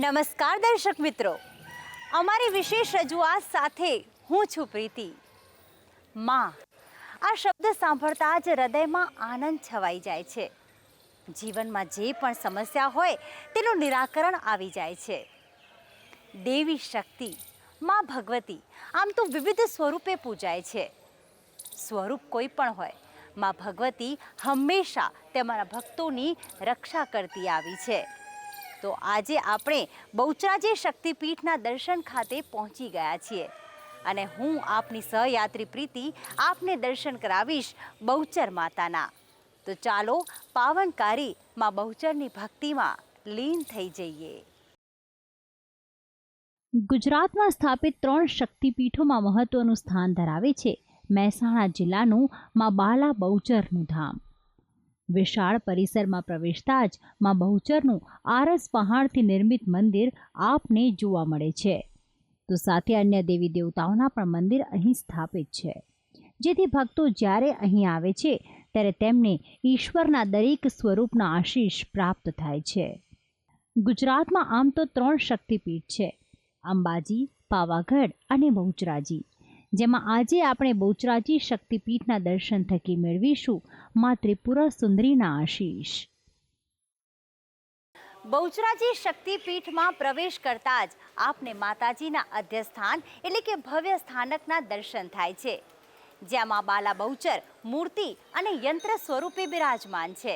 નમસ્કાર દર્શક મિત્રો, અમારી વિશેષ રજૂઆત સાથે હું છું પ્રીતિ. માં, આ શબ્દ સાંભળતા જ હૃદયમાં આનંદ છવાઈ જાય છે. જીવનમાં જે પણ સમસ્યા હોય તેનું નિરાકરણ આવી જાય છે. દેવી શક્તિ માં ભગવતી આમ તો વિવિધ સ્વરૂપે પૂજાય છે. સ્વરૂપ કોઈ પણ હોય, માં ભગવતી હંમેશા તેમના ભક્તોની રક્ષા કરતી આવી છે. તો આજે આપણે બહુચરાજી શક્તિપીઠના દર્શન ખાતે પહોંચી ગયા છીએ અને હું આપની સહયાત્રી પ્રીતિ આપને દર્શન કરાવીશ બહુચર માતાના. તો ચાલો પાવનકારી માં બહુચરની ભક્તિમાં લીન થઈ જઈએ. ગુજરાતમાં સ્થાપિત 3 શક્તિપીઠોમાં મહત્વનું સ્થાન ધરાવે છે મહેસાણા જિલ્લાનું માં બાલા બહુચરનું ધામ. વિશાળ પરિસરમાં પ્રવેશતા જ માં બહુચરનું આરસ પહાડથી નિર્મિત મંદિર આપને જોવા મળે છે. તો સાથે અન્ય દેવી દેવતાઓના પણ મંદિર અહીં સ્થાપિત છે, જેથી ભક્તો જ્યારે અહીં આવે છે ત્યારે તેમને ઈશ્વરના દરેક સ્વરૂપના આશીષ પ્રાપ્ત થાય છે. ગુજરાતમાં આમ તો 3 શક્તિપીઠ છે, અંબાજી, પાવાગઢ અને બહુચરાજી, જેમાં આજે આપણે બહુચરાજી શક્તિપીઠના દર્શન થકી મેળવીશું માં ત્રિપુરા સુંદરીના આશીષ. બહુચરાજી શક્તિપીઠમાં પ્રવેશ કરતા જ આપને માતાજીના અધ્યસ્થાન એટલે કે ભવ્ય સ્થાનકના દર્શન થાય છે, જ્યાં માં બાલા બહુચર મૂર્તિ અને યંત્ર સ્વરૂપે બિરાજમાન છે.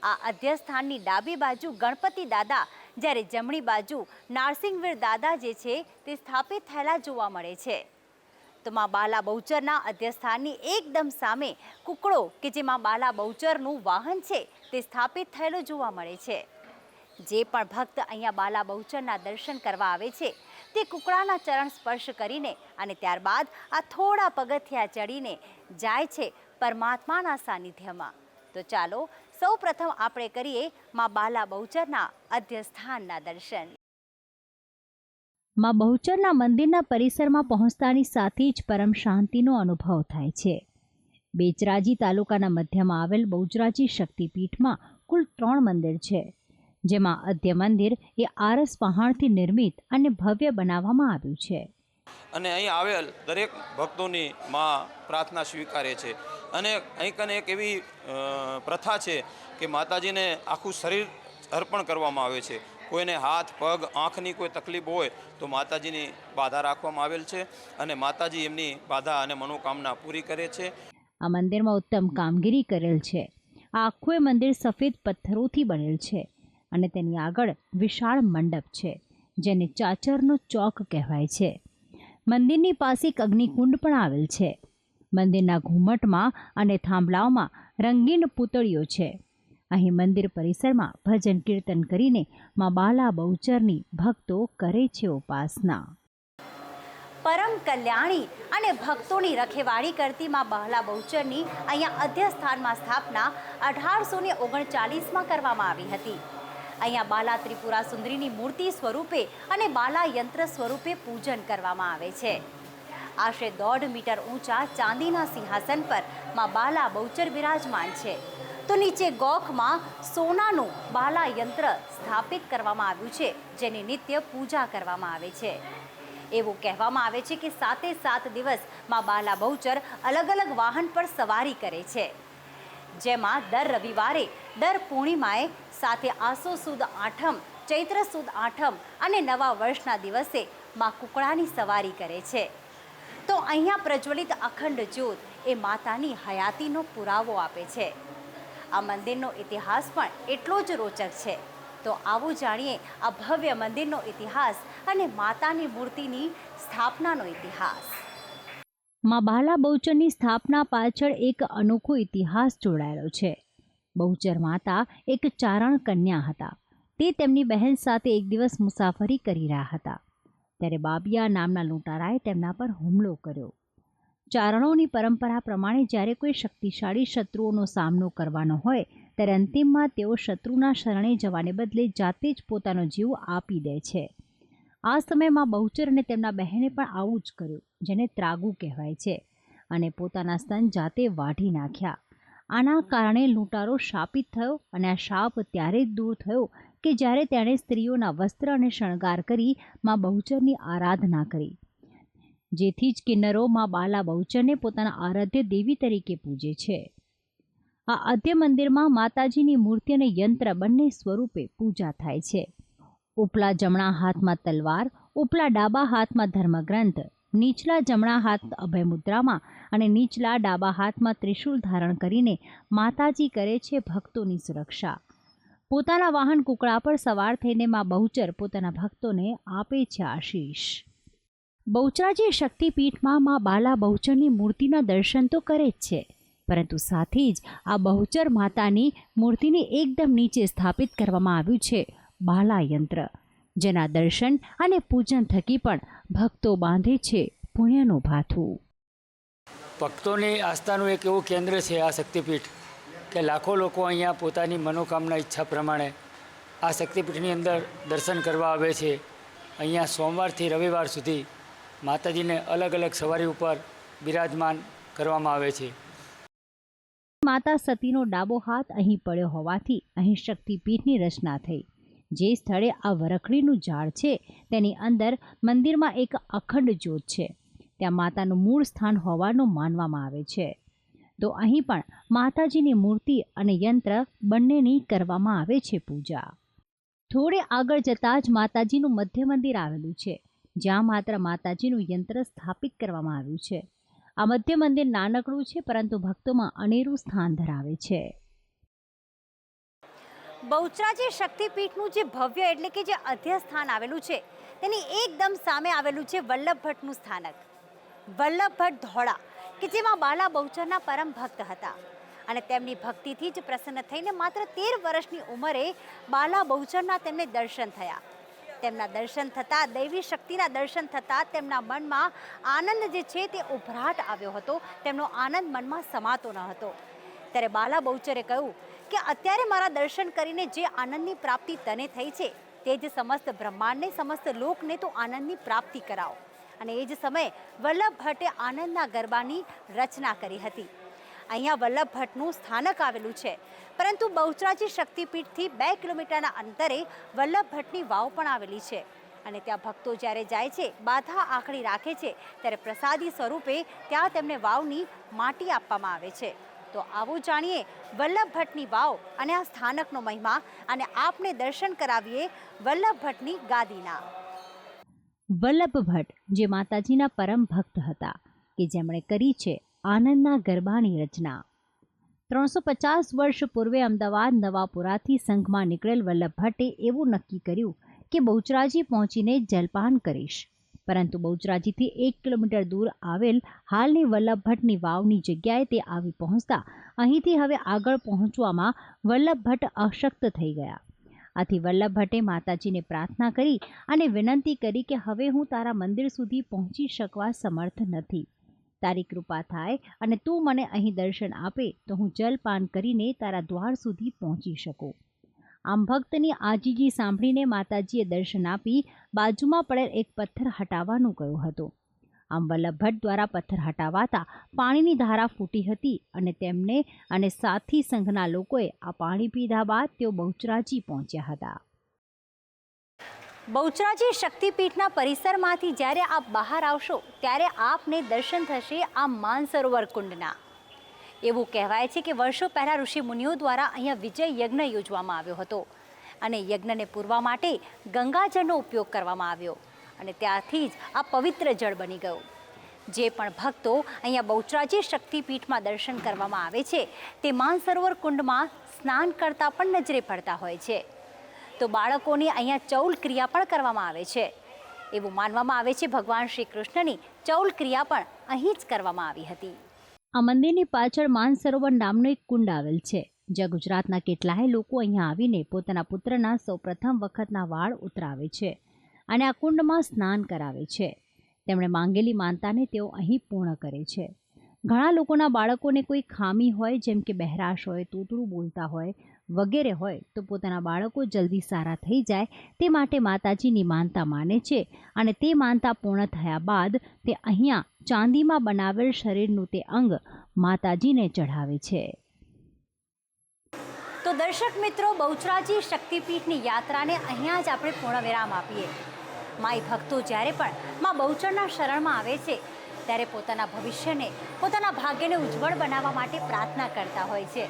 આ અધ્યસ્થાનની ડાબી બાજુ ગણપતિ દાદા, જ્યારે જમણી બાજુ નારસિંહવીર દાદા જે છે તે સ્થાપિત થયેલા જોવા મળે છે. તો માં બાલા બહુચરના અધ્યસ્થાનની એકદમ સામે કુકડો કે જે માં બાલા બહુચરનું વાહન છે તે સ્થાપિત થયેલો જોવા મળે છે. જે પણ ભક્ત અહીંયા બાલા બહુચરના દર્શન કરવા આવે છે તે કુકડાના ચરણ સ્પર્શ કરીને અને ત્યારબાદ આ થોડા પગથિયા ચડીને જાય છે પરમાત્માના સાનિધ્યમાં. તો ચાલો સૌ પ્રથમ આપણે કરીએ માં બાલા બહુચરના અધ્યસ્થાનના દર્શન. માં બહુચરના મંદિરના પરિસરમાં પહોંચતાની સાથે જ પરમ શાંતિનો અનુભવ થાય છે. બેચરાજી તાલુકાના મધ્યમાં આવેલ બહુચરાજી શક્તિપીઠમાં કુલ 3 મંદિર છે, જેમાં અધ્ય મંદિર એ આરસ પહાડથી નિર્મિત અને ભવ્ય બનાવવામાં આવ્યું છે. અને અહીં આવેલ દરેક ભક્તોની માં પ્રાર્થના સ્વીકારે છે. અને અહીં કને એક એવી પ્રથા છે કે માતાજીને આખું શરીર અર્પણ કરવામાં આવે છે. કોઈને હાથ, પગ, આંખની કોઈ તકલીફ હોય તો માતાજીની બાધા રાખવામાં આવેલ છે અને માતાજી એમની બાધા અને મનોકામના પૂરી કરે છે. આ મંદિરમાં ઉત્તમ કામગીરી કરેલ છે. આ આખું મંદિર સફેદ પથ્થરોથી બનેલ છે અને તેની આગળ વિશાળ મંડપ છે, જેને ચાચરનો ચોક કહેવાય છે. મંદિરની પાસે એક અગ્નિકુંડ પણ આવેલ છે. મંદિરના ઘુમ્મટમાં અને થાંભલાઓમાં રંગીન પૂતળીઓ છે. અહીં મંદિર પરિસરમાં ભજન કીર્તન કરીને માં બાલા બહુચરની ભક્તો કરે છે ઉપાસના. પરમ કલ્યાણી અને ભક્તોની રખેવાળી કરતી માં બાલા બહુચરની અહીંયા અધ્યસ્થાનમાં સ્થાપના 1839માં કરવામાં આવી હતી. અહીંયા બાલા ત્રિપુરા સુંદરીની મૂર્તિ સ્વરૂપે અને બાલા યંત્ર સ્વરૂપે પૂજન કરવામાં આવે છે. આશરે 1.5 મીટર ઊંચા ચાંદીના સિંહાસન પર માં બાલા બહુચર બિરાજમાન છે. તો નીચે ગોખમાં સોનાનું બાલા યંત્ર સ્થાપિત કરવામાં આવ્યું છે, જેની નિત્ય પૂજા કરવામાં આવે છે. એવું કહેવામાં આવે છે કે 7 દિવસ માં બાલા બહુચર અલગ અલગ વાહન પર સવારી કરે છે, જેમાં દર રવિવારે, દર પૂર્ણિમાએ, સાથે આસો સુદ આઠમ, ચૈત્ર સુદ આઠમ અને નવા વર્ષના દિવસે માં કુકડાની સવારી કરે છે. તો અહીંયા પ્રજ્વલિત અખંડ જ્યોત એ માતાની હયાતીનો પુરાવો આપે છે. આ મંદિરનો ઇતિહાસ પણ એટલો જ રોચક છે. તો આવું જાણીએ આ ભવ્ય મંદિરનો ઇતિહાસ અને માતાની મૂર્તિની સ્થાપનાનો ઇતિહાસ. માં બાલા બહુચરની સ્થાપના પાછળ એક અનોખો ઇતિહાસ જોડાયેલો છે. બહુચર માતા એક ચારણ કન્યા હતા. તે તેમની બહેન સાથે એક દિવસ મુસાફરી કરી રહ્યા હતા, ત્યારે બાબિયા નામના લૂંટારાએ તેમના પર હુમલો કર્યો. ચારણોની પરંપરા પ્રમાણે જ્યારે કોઈ શક્તિશાળી શત્રુઓનો સામનો કરવાનો હોય ત્યારે અંતિમમાં તેઓ શત્રુના શરણે જવાને બદલે જાતે જ પોતાનો જીવ આપી દે છે. આ સમયમાં બહુચર અને તેમના બહેને પણ આવું જ કર્યું, જેને ત્રાગુ કહેવાય છે, અને પોતાના સ્તન જાતે વાઢી નાખ્યા. આના કારણે લૂંટારો શાપિત થયો અને આ શાપ ત્યારે જ દૂર થયો કે જ્યારે તેણે સ્ત્રીઓના વસ્ત્ર અને શણગાર કરી માં બહુચરની આરાધના કરી, જેથી જ કિન્નરો માં બાલા બહુચરને પોતાના આરાધ્ય દેવી તરીકે પૂજે છે. આ આદ્ય મંદિરમાં માતાજીની મૂર્તિ અને યંત્ર બંને સ્વરૂપે પૂજા થાય છે. ઉપલા જમણા હાથમાં તલવાર, ઉપલા ડાબા હાથમાં ધર્મગ્રંથ, નીચલા જમણા હાથ અભયમુદ્રામાં અને નીચલા ડાબા હાથમાં ત્રિશૂલ ધારણ કરીને માતાજી કરે છે ભક્તોની સુરક્ષા. પોતાના વાહન કુકડા પર સવાર થઈને માં બહુચર પોતાના ભક્તોને આપે છે આશીષ. બહુચરાજી શક્તિપીઠમાં માં બાલા બહુચરની મૂર્તિના દર્શન તો કરે જ છે, પરંતુ સાથે જ આ બહુચર માતાની મૂર્તિની એકદમ નીચે સ્થાપિત કરવામાં આવ્યું છે બાલા યંત્ર, જેના દર્શન અને પૂજન થકી પણ ભક્તો બાંધે છે પુણ્યનું ભાથું. ભક્તોની આસ્થાનું એક એવું કેન્દ્ર છે આ શક્તિપીઠ કે લાખો લોકો અહીંયા પોતાની મનોકામના ઈચ્છા પ્રમાણે આ શક્તિપીઠની અંદર દર્શન કરવા આવે છે. અહીંયા સોમવારથી રવિવાર સુધી માતાજીને અલગ અલગ સવારી ઉપર બિરાજમાન કરવામાં આવે છે. માતા સતીનો ડાબો હાથ અહીં પડ્યો હોવાથી અહીં શક્તિપીઠની રચના થઈ. જે સ્થળે આ વરખડીનું ઝાડ છે તેની અંદર મંદિરમાં એક અખંડ જ્યોત છે. ત્યાં માતાનું મૂળ સ્થાન હોવાનું માનવામાં આવે છે. તો અહીં પણ માતાજીની મૂર્તિ અને યંત્ર બંનેની કરવામાં આવે છે પૂજા. થોડે આગળ જતાં જ માતાજીનું મધ્ય મંદિર આવેલું છે, જ્યાં માત્ર માતાજીનું યંત્ર સ્થાપિત કરવામાં આવ્યું છે. આ મધ્ય મંદિર નાનકડું છે, પરંતુ ભક્તોમાં અનેરું સ્થાન ધરાવે છે. બહુચરાજી શક્તિપીઠનું જે ભવ્ય એટલે કે જે અધ્યસ્થાન આવેલું છે તેની એકદમ સામે આવેલું છે વલ્લભભટ્ટનું સ્થાનક. વલ્લભભટ્ટ ધોળા કે જેમાં બાલા બહુચરના પરમ ભક્ત હતા અને તેમની ભક્તિથી જ પ્રસન્ન થઈને માત્ર 13 વર્ષની ઉંમરે બાલા બહુચરના તેમને દર્શન થયા. તેમના દર્શન થતાં, દૈવી શક્તિના દર્શન થતાં તેમના મનમાં આનંદ જે છે તે ઉભરાટ આવ્યો હતો. તેમનો આનંદ મનમાં સમાતો ન હતો. ત્યારે બાલા બહુચરે કહ્યું કે અત્યારે મારા દર્શન કરીને જે આનંદની પ્રાપ્તિ તને થઈ છે તે જ સમસ્ત બ્રહ્માંડને, સમસ્ત લોકને તો આનંદની પ્રાપ્તિ કરાવો. અને એ જ સમયે વલ્લભભટ્ટે આનંદના ગરબાની રચના કરી હતી. અહીંયા વલ્લભભટ્ટનું સ્થાનક આવેલું છે, પરંતુ બહુચરાજી શક્તિપીઠથી 2 કિલોમીટરના અંતરે વલ્લભભટ્ટની વાવ પણ આવેલી છે. અને ત્યાં ભક્તો જ્યારે જાય છે, બાધા આખડી રાખે છે, ત્યારે પ્રસાદી સ્વરૂપે ત્યાં તેમને વાવની માટી આપવામાં આવે છે. તો આવો જાણીએ વલ્લભભટ્ટની વાવ અને આ સ્થાનકનો મહિમા, અને આપને દર્શન કરાવીએ વલ્લભભટ્ટની ગાદીના. વલ્લભભટ્ટ જે માતાજીના પરમ ભક્ત હતા કે જેમણે કરી છે આનંદના ગરબાની રચના. 350 વર્ષ પૂર્વે અમદાવાદ નવાપુરાથી સંઘમાં નીકળેલ વલ્લભભટ્ટે એવું નક્કી કર્યું કે બહુચરાજી પહોંચીને જલપાન કરીશ, પરંતુ બહુચરાજીથી 1 કિલોમીટર દૂર આવેલ હાલની વલ્લભભટ્ટની વાવની જગ્યાએ તે આવી પહોંચતા અહીંથી હવે આગળ પહોંચવામાં વલ્લભભટ્ટ અશક્ત થઈ ગયા. આથી વલ્લભભટ્ટે માતાજીને પ્રાર્થના કરી અને વિનંતી કરી કે હવે હું તારા મંદિર સુધી પહોંચી શકવા સમર્થ નથી. તારી કૃપા થાય અને તું મને અહીં દર્શન આપે તો હું જલપાન કરીને તારા દ્વાર સુધી પહોંચી શકું. આમ ભક્તની આજીજી સાંભળીને માતાજીએ દર્શન આપી બાજુમાં પડેલ એક પથ્થર હટાવવાનું કહ્યું હતું. આમ વલ્લભભટ્ટ દ્વારા પથ્થર હટાવાતા પાણીની ધારા ફૂટી હતી અને તેમને અને સાથી સંઘના લોકોએ આ પાણી પીધા બાદ તેઓ બહુચરાજી પહોંચ્યા હતા. બહુચરાજી શક્તિપીઠના પરિસરમાંથી જ્યારે આપ બહાર આવશો ત્યારે આપને દર્શન થશે આ માનસરોવર કુંડના. એવું કહેવાય છે કે વર્ષો પહેલાં ઋષિ મુનિઓ દ્વારા અહીંયા વિજય યજ્ઞ યોજવામાં આવ્યો હતો અને યજ્ઞને પૂરવા માટે ગંગાજળનો ઉપયોગ કરવામાં આવ્યો અને ત્યારથી જ આ પવિત્ર જળ બની ગયું. જે પણ ભક્તો અહીંયા બહુચરાજી શક્તિપીઠમાં દર્શન કરવામાં આવે છે તે માનસરોવર કુંડમાં સ્નાન કરતાં પણ નજરે પડતા હોય છે. તો બાળકોની અહીંયા ચૌલ ક્રિયા પણ કરવામાં આવે છે. એવું માનવામાં આવે છે ભગવાન શ્રી કૃષ્ણની ચૌલ ક્રિયા પણ અહીં જ કરવામાં આવી હતી. આ મંદિરની પાછળ માનસરોવર નામનો એક કુંડ આવેલ છે, જ્યાં ગુજરાતના કેટલાય લોકો અહીંયા આવીને પોતાના પુત્રના સૌપ્રથમ વખતના વાળ ઉતરાવે છે અને આ કુંડમાં સ્નાન કરાવે છે. તેમણે માંગેલી માનતાને તેઓ અહીં પૂર્ણ કરે છે. ઘણા લોકોના બાળકોને કોઈ ખામી હોય, જેમ કે બહેરાશ હોય, તોતરું બોલતા હોય વગેરે હોય, તો પોતાના બાળકો જલ્દી સારા થઈ જાય તે માટે માતાજીની માનતા માને છે અને તે માનતા પૂર્ણ થયા બાદ તે અહીંયા ચાંદીમાં બનાવેલ શરીરનું તે અંગ માતાજીને ચઢાવે છે. તો દર્શક મિત્રો, બહુચરાજી શક્તિપીઠની યાત્રાને અહીંયા જ આપણે પૂર્ણવિરામ આપીએ. માઈ ભક્તો જ્યારે પણ માં બહુચરના શરણમાં આવે છે ત્યારે પોતાના ભવિષ્યને, પોતાના ભાગ્યને ઉજ્જવળ બનાવવા માટે પ્રાર્થના કરતા હોય છે.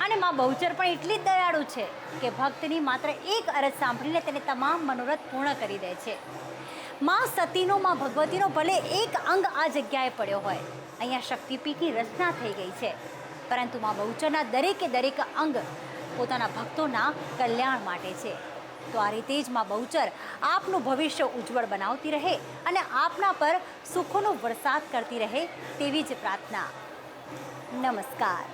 અને માં બહુચર પણ એટલી જ દયાળુ છે કે ભક્તની માત્ર એક અરજ સાંભળીને તેને તમામ મનોરથ પૂર્ણ કરી દે છે. માં સતીનો, માં ભગવતીનો ભલે એક અંગ આ જગ્યાએ પડ્યો હોય, અહીંયા શક્તિપીઠની રચના થઈ ગઈ છે, પરંતુ માં બહુચરના દરેકે દરેક અંગ પોતાના ભક્તોના કલ્યાણ માટે છે. તો આ રીતે જ માં બહુચર આપનું ભવિષ્ય ઉજ્જવળ બનાવતી રહે અને આપના પર સુખોનો વરસાદ કરતી રહે તેવી જ પ્રાર્થના. નમસ્કાર.